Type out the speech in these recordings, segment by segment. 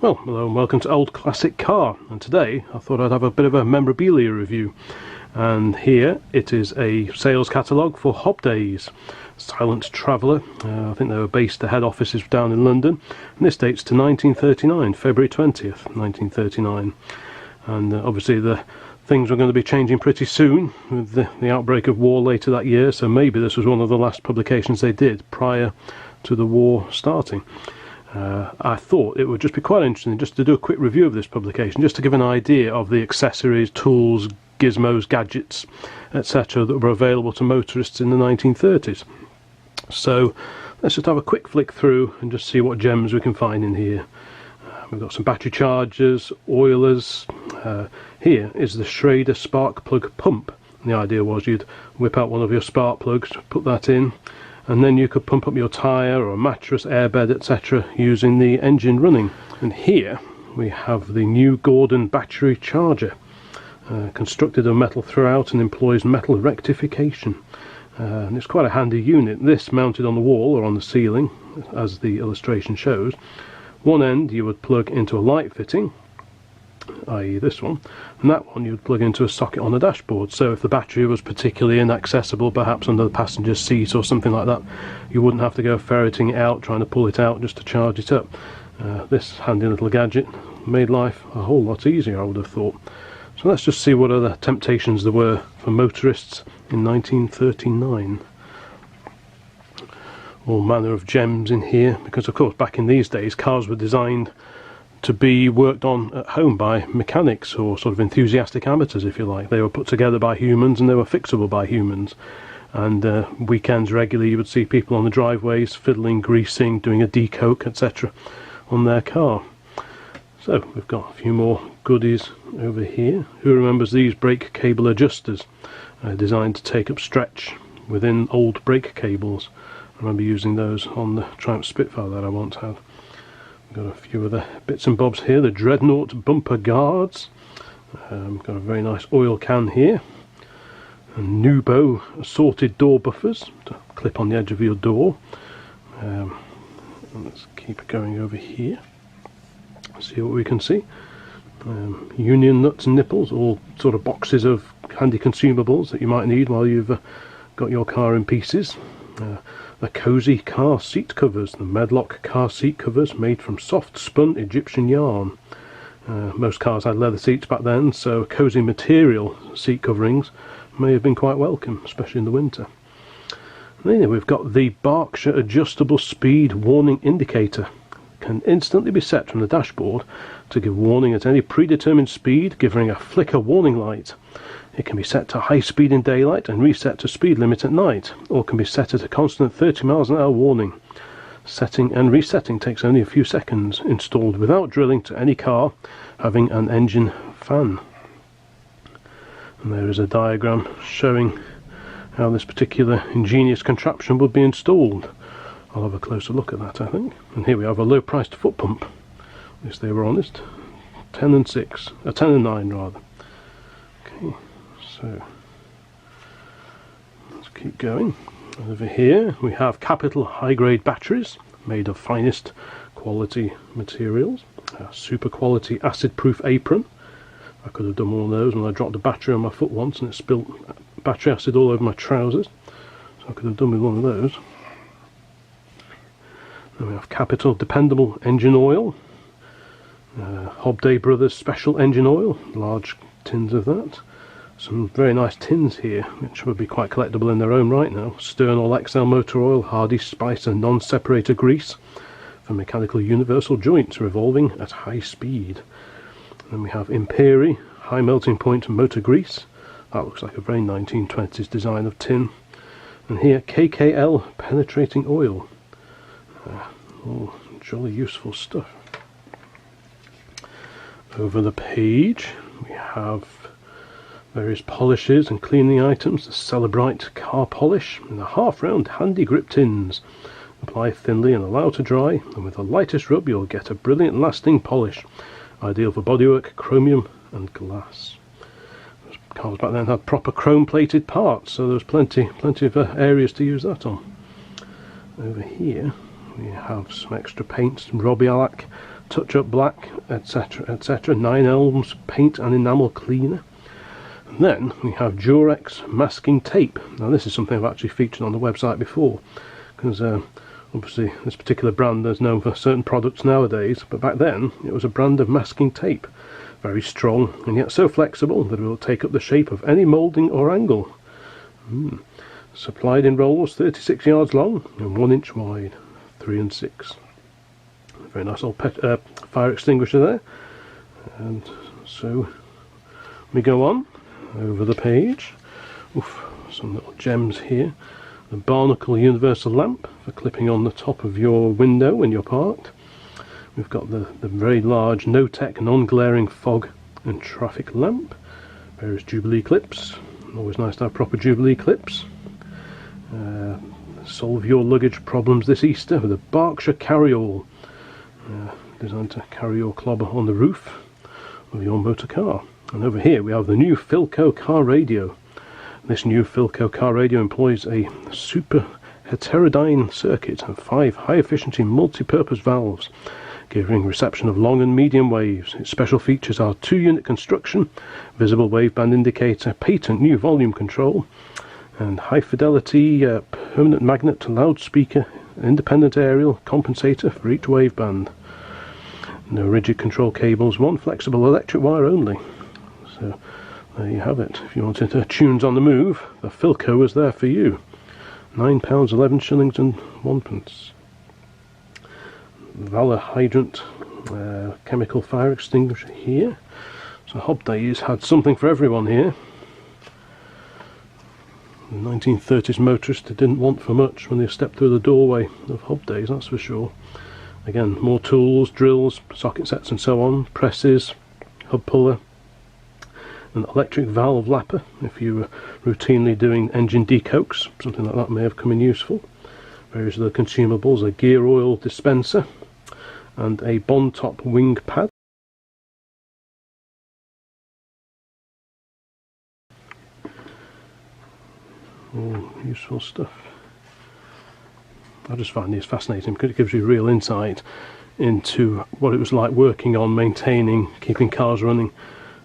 Well, hello and welcome to Old Classic Car, and today I thought I'd have a bit of a memorabilia review. And here it is a sales catalogue for Hobdays, Silent Traveller. I think they were based, the head office is down in London, and this dates to 1939, February 20th, 1939. And obviously the things were going to be changing pretty soon with the outbreak of war later that year, so maybe this was one of the last publications they did prior to the war starting. I thought it would just be quite interesting just to do a quick review of this publication, just to give an idea of the accessories, tools, gizmos, gadgets, etc. that were available to motorists in the 1930s. So let's just have a quick flick through and just see what gems we can find in here. We've got some battery chargers, oilers. Here is the Schrader spark plug pump. And the idea was you'd whip out one of your spark plugs, put that in, and then you could pump up your tyre or a mattress, airbed, etc. using the engine running. And here we have the new Gordon battery charger, constructed of metal throughout and employs metal rectification. And it's quite a handy unit. This mounted on the wall or on the ceiling, as the illustration shows. One end you would plug into a light fitting, i.e. this one, and that one you would plug into a socket on the dashboard. So if the battery was particularly inaccessible, perhaps under the passenger seat or something like that, you wouldn't have to go ferreting it out, trying to pull it out just to charge it up. This handy little gadget made life a whole lot easier, I would have thought. So let's just see what other temptations there were for motorists in 1939. All manner of gems in here, because of course back in these days cars were designed to be worked on at home by mechanics or sort of enthusiastic amateurs, if you like. They were put together by humans and they were fixable by humans. And weekends regularly you would see people on the driveways fiddling, greasing, doing a decoke, etc. on their car. So we've got a few more goodies over here. Who remembers these brake cable adjusters, designed to take up stretch within old brake cables? I remember using those on the Triumph Spitfire that I once had. We've got a few other bits and bobs here. The Dreadnought bumper guards. Got a very nice oil can here. And Nubo assorted door buffers to clip on the edge of your door. Let's keep going over here. See what we can see. Union nuts and nipples, all sort of boxes of handy consumables that you might need while you've got your car in pieces. The cosy car seat covers, the Medlock car seat covers made from soft spun Egyptian yarn. Most cars had leather seats back then, so cosy material seat coverings may have been quite welcome, especially in the winter. And then we've got the Berkshire adjustable speed warning indicator. Can instantly be set from the dashboard to give warning at any predetermined speed, giving a flicker warning light. It can be set to high speed in daylight and reset to speed limit at night, or can be set at a constant 30 miles an hour warning. Setting and resetting takes only a few seconds, installed without drilling to any car having an engine fan. And there is a diagram showing how this particular ingenious contraption would be installed. I'll have a closer look at that, I think. And here we have a low priced foot pump. At least they were honest. 10 and 6, 10 and 9 rather. Okay. So let's keep going. Over here we have Capital high-grade batteries made of finest quality materials. A super quality acid-proof apron. I could have done one of those when I dropped a battery on my foot once and it spilled battery acid all over my trousers. So I could have done with one of those. Then we have Capital dependable engine oil. Hobday Brothers special engine oil, large tins of that. Some very nice tins here, which would be quite collectible in their own right now. Stern All XL motor oil, Hardy Spice and non-separator grease for mechanical universal joints revolving at high speed. And then we have Imperi high melting point motor grease. That looks like a very 1920s design of tin. And here KKL penetrating oil. All jolly useful stuff. Over the page we have various polishes and cleaning items. The Celebrite car polish in the half-round handy grip tins. Apply thinly and allow to dry, and with the lightest rub you'll get a brilliant lasting polish, ideal for bodywork, chromium and glass. Those cars back then had proper chrome plated parts, so there was plenty of areas to use that on. Over here we have some extra paints, Robialac touch up black, etc, etc, 9 Elms paint and enamel cleaner. And then we have Durex masking tape. Now this is something I've actually featured on the website before, because obviously this particular brand is known for certain products nowadays, but back then it was a brand of masking tape. Very strong and yet so flexible that it will take up the shape of any moulding or angle. Supplied in rolls 36 yards long and 1 inch wide, 3 and 6. Very nice old fire extinguisher there. And so we go on over the page. Oof, some little gems here. The barnacle universal lamp for clipping on the top of your window when you're parked. We've got the very large no-tech non-glaring fog and traffic lamp. Various Jubilee clips. Always nice to have proper Jubilee clips. Solve your luggage problems this Easter with a Berkshire carry-all, designed to carry your clobber on the roof of your motor car. And over here we have the new Philco Car Radio. This new Philco Car Radio employs a super heterodyne circuit and 5 high-efficiency multi-purpose valves, giving reception of long and medium waves. Its special features are 2-unit construction, visible waveband indicator, patent new volume control, and high-fidelity permanent magnet to loudspeaker, independent aerial compensator for each waveband. No rigid control cables, 1 flexible electric wire only. So there you have it. If you wanted tunes on the move, the Philco is there for you. £9, 11 shillings and 1 pence. Valor hydrant chemical fire extinguisher here. So Hobdays had something for everyone here. The 1930s motorist didn't want for much when they stepped through the doorway of Hobdays, that's for sure. Again, more tools, drills, socket sets and so on, presses, hub puller, an electric valve lapper if you were routinely doing engine decokes, something like that may have come in useful. Various other consumables, a gear oil dispenser and a bond top wing pad. All useful stuff. I just find these fascinating because it gives you real insight into what it was like working on, maintaining, keeping cars running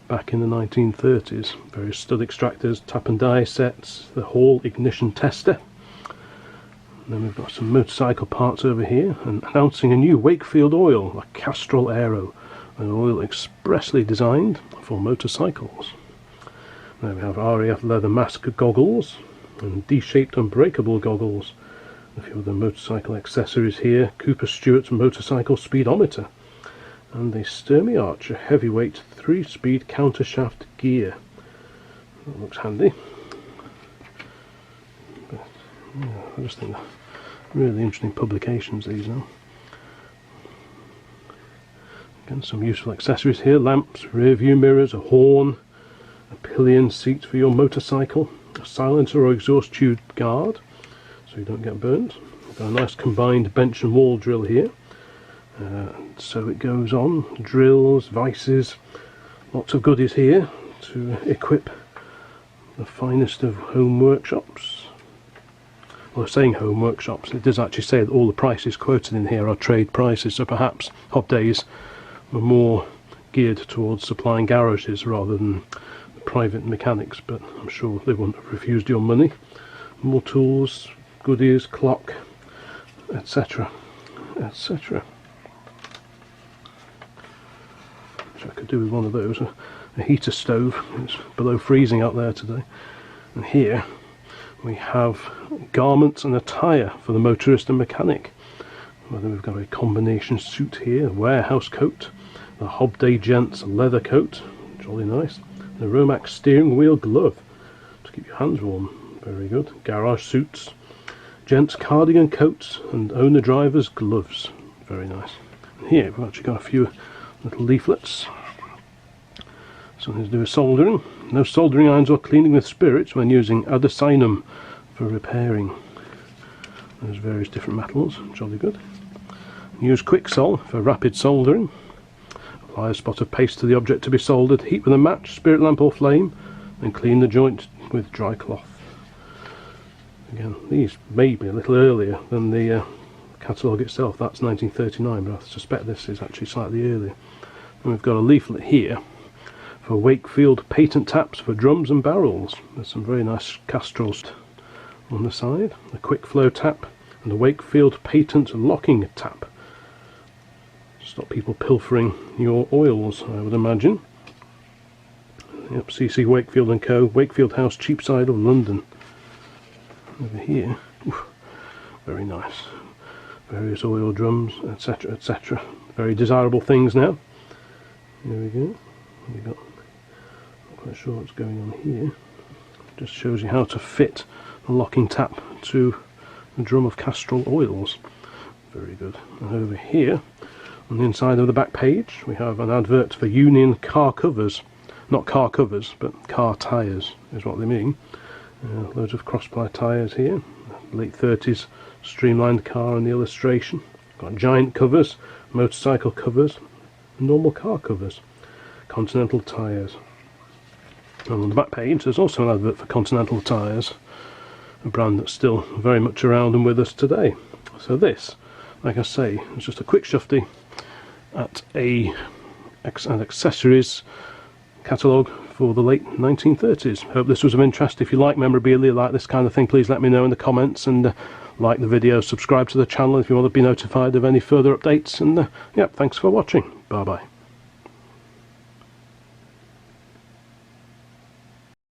back in the 1930s. Various stud extractors, tap and die sets, the Hall ignition tester. And then we've got some motorcycle parts over here, and announcing a new Wakefield oil, a Castrol Aero, an oil expressly designed for motorcycles. There we have RAF leather mask goggles and D-shaped unbreakable goggles. A few other motorcycle accessories here, Cooper Stewart's motorcycle speedometer, and a Sturmey Archer heavyweight 3-speed countershaft gear. That looks handy. But, yeah, I just think they're really interesting publications, these now. Again, some useful accessories here, lamps, rear view mirrors, a horn, a pillion seat for your motorcycle, a silencer or exhaust tube guard so you don't get burnt. We've got a nice combined bench and wall drill here. So it goes on, drills, vices, lots of goodies here to equip the finest of home workshops. Well, saying home workshops, it does actually say that all the prices quoted in here are trade prices, so perhaps Hobdays were more geared towards supplying garages rather than private mechanics, but I'm sure they wouldn't have refused your money. More tools, goodies, clock, etc, etc. Which I could do with one of those. A heater stove. It's below freezing out there today. And here we have garments and attire for the motorist and mechanic. Whether we've got a combination suit here, a warehouse coat, the Hobday gents leather coat, jolly nice, the Romax steering wheel glove to keep your hands warm, very good, garage suits, gents cardigan coats and owner drivers gloves, very nice. And here we've actually got a few little leaflets. Something to do with soldering. No soldering irons or cleaning with spirits when using adesinum for repairing. There's various different metals, jolly good. Use Quicksol for rapid soldering. Apply a spot of paste to the object to be soldered, heat with a match, spirit lamp or flame, and clean the joint with dry cloth. Again, these may be a little earlier than the catalogue itself, that's 1939, but I suspect this is actually slightly earlier. And we've got a leaflet here for Wakefield patent taps for drums and barrels. There's some very nice Castrols on the side, a quick flow tap and a Wakefield patent locking tap. Stop people pilfering your oils, I would imagine. Yep, CC Wakefield & Co, Wakefield House, Cheapside of London. Over here, oof, very nice. Various oil drums, etc, etc. Very desirable things now. Here we go. We got, not quite sure what's going on here. Just shows you how to fit the locking tap to the drum of Castrol oils. Very good. And over here, on the inside of the back page, we have an advert for Union car covers. Not car covers, but car tyres is what they mean. Loads of cross-ply tyres here. Late 30s streamlined car in the illustration. Got giant covers, motorcycle covers, normal car covers. Continental tyres. And on the back page there's also an advert for Continental tyres, a brand that's still very much around and with us today. So this, like I say, is just a quick shufty at an accessories catalogue for the late 1930s. Hope this was of interest. If you like memorabilia, like this kind of thing, please let me know in the comments, and like the video, subscribe to the channel if you want to be notified of any further updates, and yeah, thanks for watching. Bye bye.